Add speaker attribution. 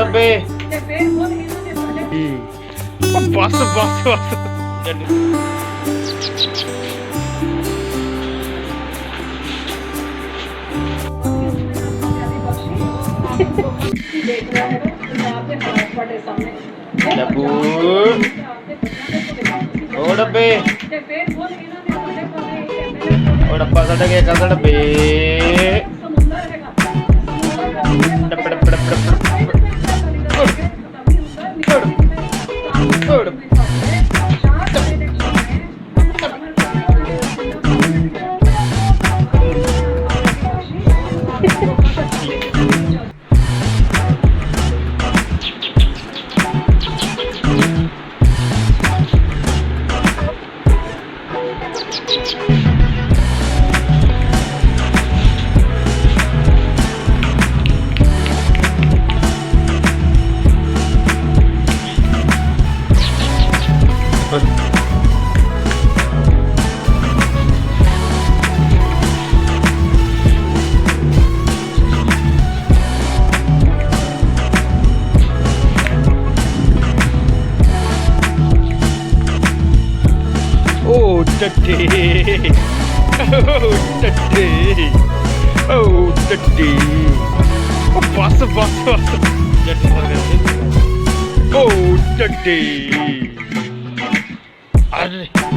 Speaker 1: ਡੱਬੇ ਉਹ ਬਸ ਬਸ ਬਸ ਡੱਬੂ ਉਹ ਡੱਬੇ ਉਹ ਡੱਬਾ ਸਾਡਾ ਗਿਆ ਕਰਦਾ ਡੱਬੇ ਡੱਬੇ ਡੱਬੇ ਡੱਬੇ Oh, daddy. Oh, daddy. Oh, daddy. Oh, bus, bus, bus. Oh, daddy. Arre.